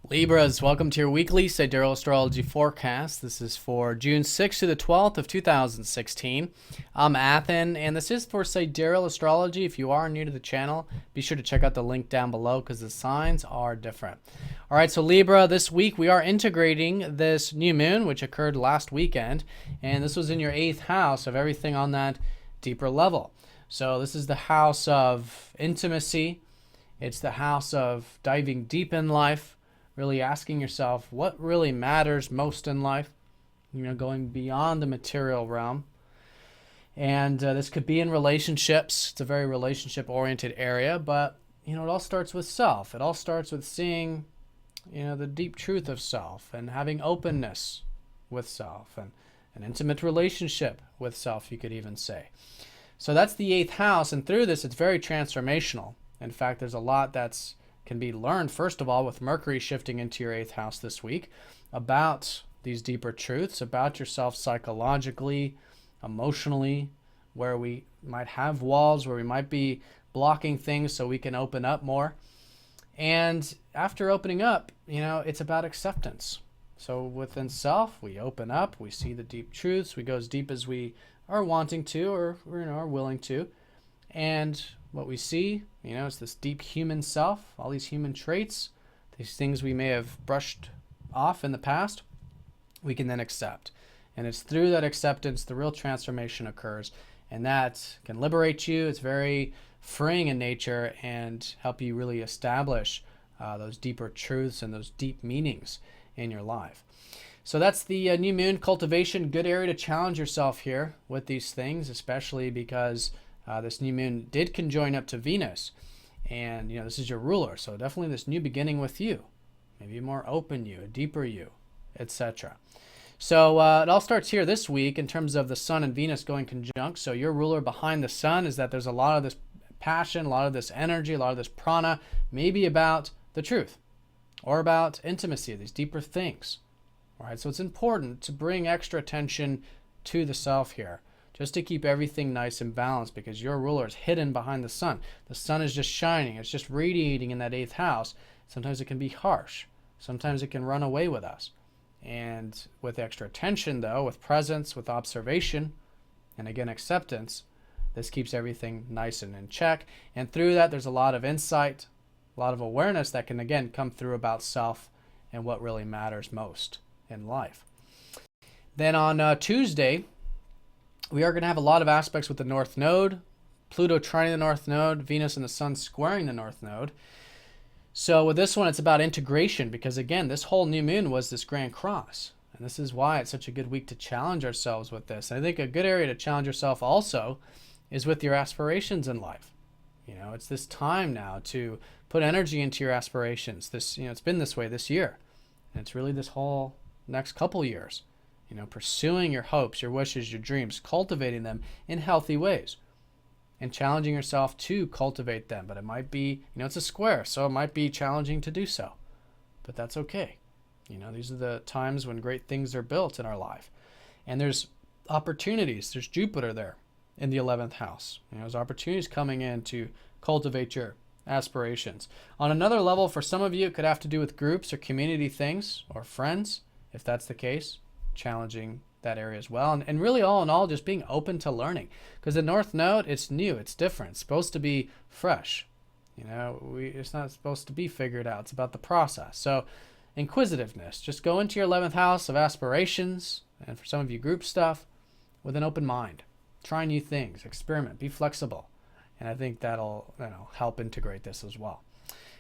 Libras, welcome to your weekly Sidereal Astrology forecast. This is for June 6th to the 12th of 2016. I'm Athen, and this is for Sidereal Astrology. If you are new to the channel, be sure to check out the link down below because the signs are different. All right, so Libra, this week we are integrating this new moon, which occurred last weekend, and this was in your 8th house of everything on that deeper level. So this is the house of intimacy. It's the house of diving deep in life, really asking yourself what really matters most in life, going beyond the material realm. And this could be in relationships. It's a very relationship-oriented area, but, it all starts with self. It all starts with seeing, the deep truth of self and having openness with self and an intimate relationship with self, you could even say. So that's the 8th house, and through this, it's very transformational. In fact, there's a lot that's can be learned, first of all, with Mercury shifting into your 8th house this week, about these deeper truths, about yourself psychologically, emotionally, where we might have walls, where we might be blocking things so we can open up more. And after opening up, it's about acceptance. So within self, we open up, we see the deep truths, we go as deep as we are wanting to or are willing to. And what we see, is this deep human self, all these human traits, these things we may have brushed off in the past, we can then accept. And it's through that acceptance the real transformation occurs. And that can liberate you. It's very freeing in nature and help you really establish those deeper truths and those deep meanings in your life. So that's the new moon cultivation. Good area to challenge yourself here with these things, especially because this new moon did conjoin up to Venus, and this is your ruler, so definitely this new beginning with you, maybe a more open you, a deeper you, etc. So it all starts here this week in terms of the Sun and Venus going conjunct. So your ruler behind the Sun is that there's a lot of this passion, a lot of this energy, a lot of this prana, maybe about the truth or about intimacy, these deeper things. All right, so it's important to bring extra attention to the self here, just to keep everything nice and balanced, because your ruler is hidden behind the Sun. The Sun is just shining. It's just radiating in that 8th house. Sometimes it can be harsh. Sometimes it can run away with us. And with extra attention, though, with presence, with observation, and again, acceptance, this keeps everything nice and in check. And through that, there's a lot of insight, a lot of awareness that can, again, come through about self and what really matters most in life. Then on Tuesday, we are going to have a lot of aspects with the North Node, Pluto trining the North Node, Venus and the Sun squaring the North Node. So with this one, it's about integration, because again, this whole new moon was this Grand Cross. And this is why it's such a good week to challenge ourselves with this. And I think a good area to challenge yourself also is with your aspirations in life. It's this time now to put energy into your aspirations. This, it's been this way this year. And it's really this whole next couple years. Pursuing your hopes, your wishes, your dreams, cultivating them in healthy ways and challenging yourself to cultivate them. But it might be, it's a square, so it might be challenging to do so, but that's okay. These are the times when great things are built in our life, and there's opportunities. There's Jupiter there in the 11th house. There's opportunities coming in to cultivate your aspirations. On another level, for some of you, it could have to do with groups or community things or friends, if that's the case. Challenging that area as well, and really all in all, just being open to learning, because the North Node, it's new, it's different, it's supposed to be fresh. It's not supposed to be figured out. It's about the process. So inquisitiveness, just go into your 11th house of aspirations, and for some of you group stuff, with an open mind. Try new things, experiment, be flexible, and I think that'll help integrate this as well.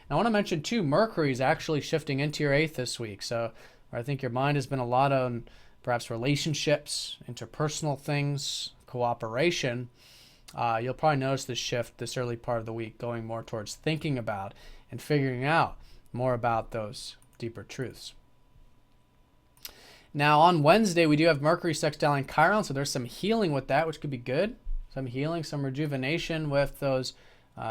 Now, I want to mention too, Mercury is actually shifting into your 8th this week, so I think your mind has been a lot on perhaps relationships, interpersonal things, cooperation. You'll probably notice this shift this early part of the week, going more towards thinking about and figuring out more about those deeper truths. Now on Wednesday, we do have Mercury sextile and Chiron, so there's some healing with that, which could be good. Some healing, some rejuvenation with those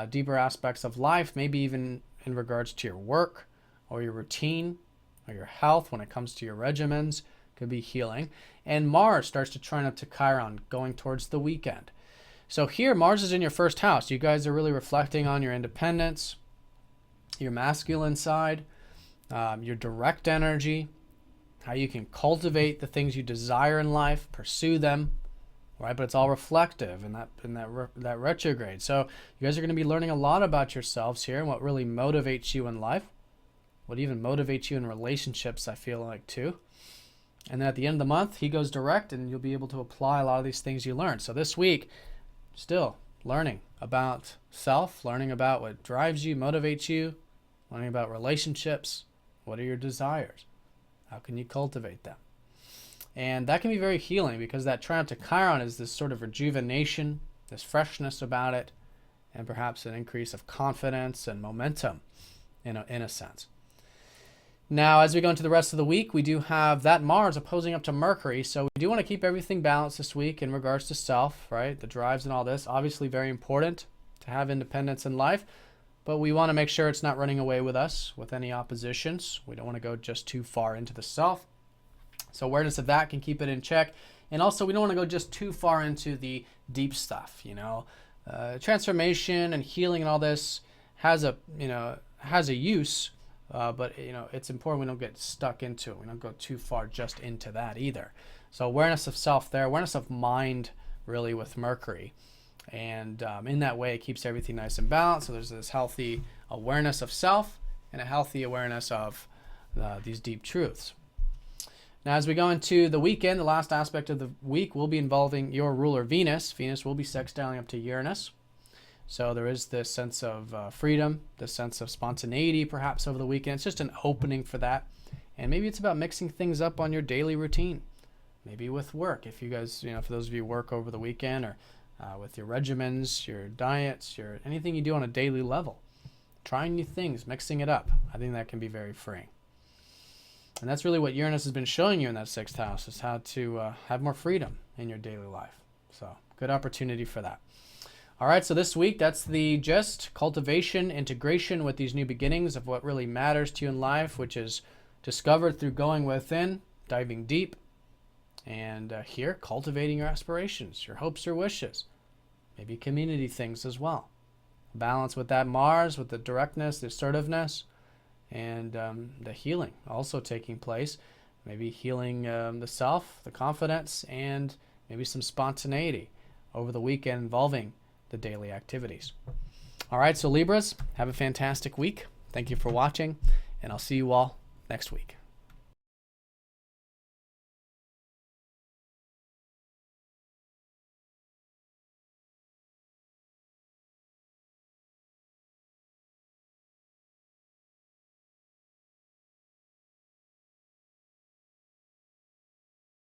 deeper aspects of life, maybe even in regards to your work or your routine or your health when it comes to your regimens. Could be healing. And Mars starts to trine up to Chiron going towards the weekend. So here, Mars is in your 1st house. You guys are really reflecting on your independence, your masculine side, your direct energy, how you can cultivate the things you desire in life, pursue them, right? But it's all reflective in that retrograde. So you guys are going to be learning a lot about yourselves here and what really motivates you in life, what even motivates you in relationships, I feel like, too. And then at the end of the month, he goes direct, and you'll be able to apply a lot of these things you learned. So this week, still learning about self, learning about what drives you, motivates you, learning about relationships. What are your desires? How can you cultivate them? And that can be very healing, because that triumph to Chiron is this sort of rejuvenation, this freshness about it, and perhaps an increase of confidence and momentum in a sense. Now, as we go into the rest of the week, we do have that Mars opposing up to Mercury. So we do want to keep everything balanced this week in regards to self, right? The drives and all this. Obviously very important to have independence in life, but we want to make sure it's not running away with us with any oppositions. We don't want to go just too far into the self. So awareness of that can keep it in check. And also, we don't want to go just too far into the deep stuff, transformation and healing and all this has a use. But it's important we don't get stuck into it. We don't go too far just into that either. So awareness of self there, awareness of mind really with Mercury. And in that way, it keeps everything nice and balanced. So there's this healthy awareness of self and a healthy awareness of these deep truths. Now, as we go into the weekend, the last aspect of the week will be involving your ruler Venus. Venus will be sextiling up to Uranus. So there is this sense of freedom, this sense of spontaneity perhaps over the weekend. It's just an opening for that. And maybe it's about mixing things up on your daily routine. Maybe with work. If you guys, for those of you who work over the weekend, or with your regimens, your diets, anything you do on a daily level. Trying new things, mixing it up. I think that can be very freeing. And that's really what Uranus has been showing you in that sixth house, is how to have more freedom in your daily life. So good opportunity for that. All right, so this week, that's the gist, cultivation, integration with these new beginnings of what really matters to you in life, which is discovered through going within, diving deep, and here, cultivating your aspirations, your hopes or wishes, maybe community things as well. Balance with that Mars, with the directness, the assertiveness, and the healing also taking place. Maybe healing the self, the confidence, and maybe some spontaneity over the weekend involving the daily activities. All right, so Libras, have a fantastic week. Thank you for watching, and I'll see you all next week.